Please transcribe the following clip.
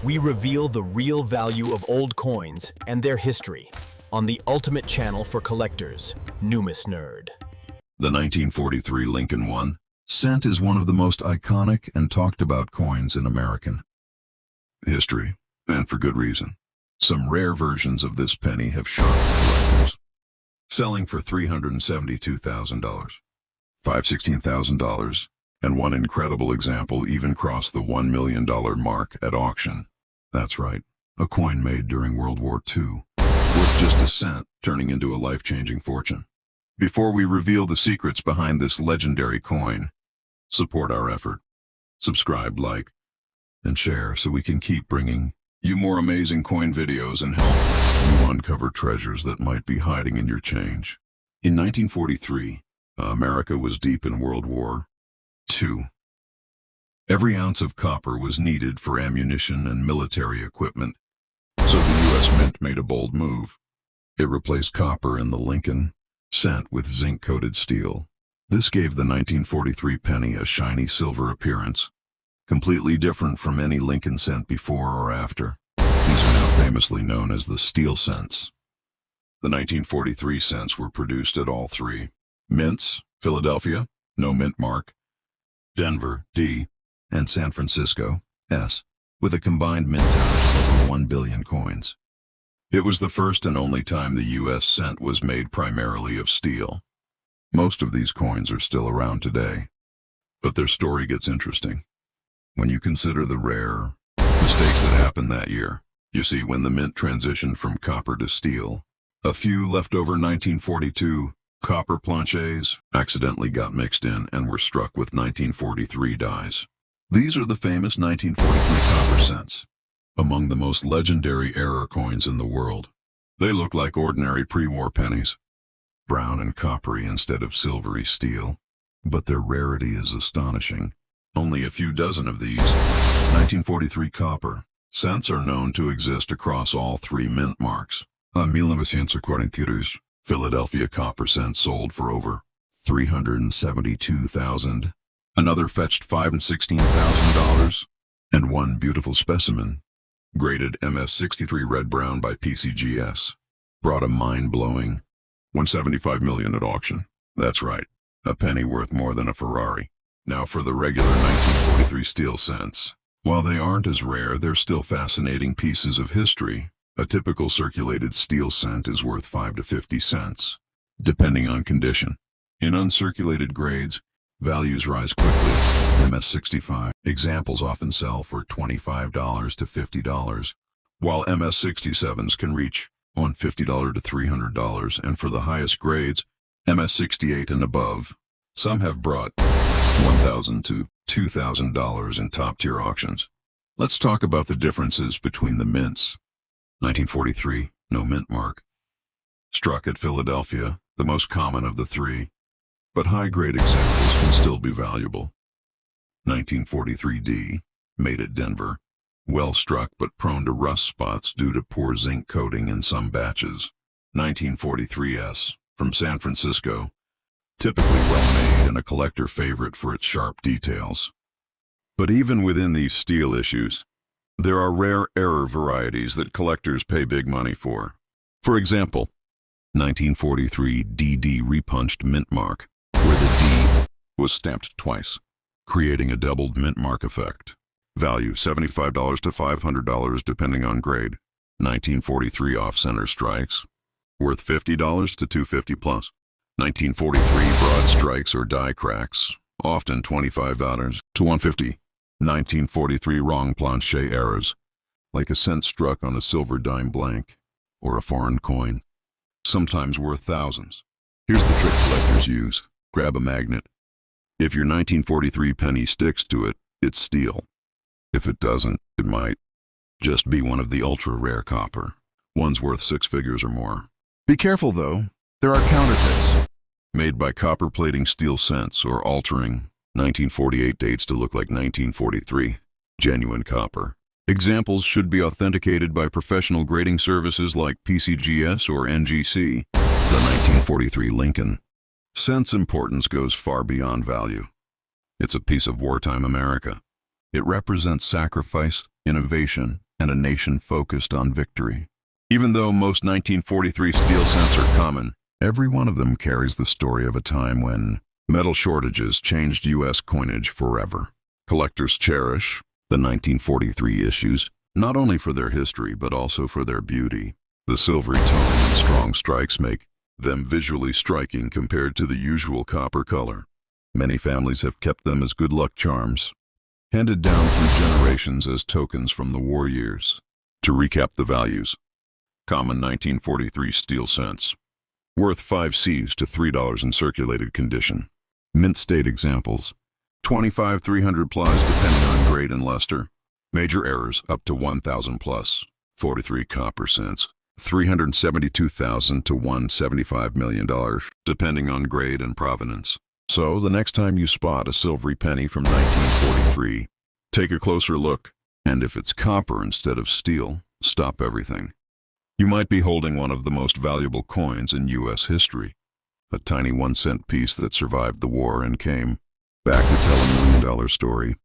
we reveal the real value of old coins and their history on the ultimate channel for collectors, Numis Nerd. The 1943 Lincoln 1 cent is one of the most iconic and talked about coins in American history, and for good reason. Some rare versions of this penny have shocked collectors, selling for $372,000, $516,000, and one incredible example even crossed the $1 million mark at auction. That's right, a coin made during World War II, worth just a cent, turning into a life-changing fortune. Before we reveal the secrets behind this legendary coin, support our effort. Subscribe, like, and share so we can keep bringing you more amazing coin videos and help you uncover treasures that might be hiding in your change. In 1943, America was deep in World War II. Every ounce of copper was needed for ammunition and military equipment, so the U.S. Mint made a bold move. It replaced copper in the Lincoln cent with zinc-coated steel. This gave the 1943 penny a shiny silver appearance, completely different from any Lincoln cent before or after. These are now famously known as the steel cents. The 1943 cents were produced at all three mints: Philadelphia, no mint mark; Denver, D; and San Francisco, S, with a combined mint tonnage of over 1 billion coins. It was the first and only time the U.S. cent was made primarily of steel. Most of these coins are still around today, but their story gets interesting when you consider the rare mistakes that happened that year. You see, when the mint transitioned from copper to steel, a few leftover 1942 copper planchets accidentally got mixed in and were struck with 1943 dies. These are the famous 1943 copper cents, among the most legendary error coins in the world. They look like ordinary pre-war pennies, brown and coppery instead of silvery steel, but their rarity is astonishing. Only a few dozen of these 1943 copper cents are known to exist across all three mint marks. 1943 Philadelphia copper cent sold for over $372,000. Another fetched $5,000 and $16,000, and one beautiful specimen, graded MS-63 red-brown by PCGS, brought a mind-blowing $175 million at auction. That's right, a penny worth more than a Ferrari. Now for the regular 1943 steel cents. While they aren't as rare, they're still fascinating pieces of history. A typical circulated steel cent is worth 5 to 50 cents, depending on condition. In uncirculated grades, values rise quickly. MS-65 examples often sell for $25 to $50, while MS-67s can reach $150 to $300, and for the highest grades, MS-68 and above, some have brought $1,000 to $2,000 in top-tier auctions. Let's talk about the differences between the mints. 1943, no mint mark. Struck at Philadelphia, the most common of the three, but high-grade examples can still be valuable. 1943 D, made at Denver, well struck but prone to rust spots due to poor zinc coating in some batches. 1943 S, from San Francisco, typically well made and a collector favorite for its sharp details. But even within these steel issues, there are rare error varieties that collectors pay big money for. For example, 1943 DD repunched mint mark, where the D was stamped twice, creating a doubled mint mark effect. Value $75 to $500 depending on grade. 1943 off-center strikes, worth $50 to $250 plus. 1943 broad strikes or die cracks, often $25 to $150. 1943 wrong planche errors, like a cent struck on a silver dime blank or a foreign coin, sometimes worth thousands. Here's the trick collectors use. Grab a magnet. If your 1943 penny sticks to it, it's steel. If it doesn't, it might just be one of the ultra-rare copper, ones worth 6 figures or more. Be careful though, there are counterfeits, made by copper plating steel cents or altering 1948 dates to look like 1943, genuine copper. Examples should be authenticated by professional grading services like PCGS or NGC. The 1943 Lincoln cent's importance goes far beyond value. It's a piece of wartime America. It represents sacrifice, innovation, and a nation focused on victory. Even though most 1943 steel cents are common, every one of them carries the story of a time when metal shortages changed U.S. coinage forever. Collectors cherish the 1943 issues, not only for their history but also for their beauty. The silvery tone and strong strikes make them visually striking compared to the usual copper color. Many families have kept them as good luck charms, handed down through generations as tokens from the war years. To recap the values: common 1943 steel cents, worth 5 Cs to $3 in circulated condition. Mint state examples: 25 300 plies depending on grade and luster. Major errors up to 1,000 plus. 43 copper cents, $372,000 to $175 million, depending on grade and provenance. So, the next time you spot a silvery penny from 1943, take a closer look, and if it's copper instead of steel, stop everything. You might be holding one of the most valuable coins in U.S. history, a tiny 1-cent piece that survived the war and came back to tell a $1 million story.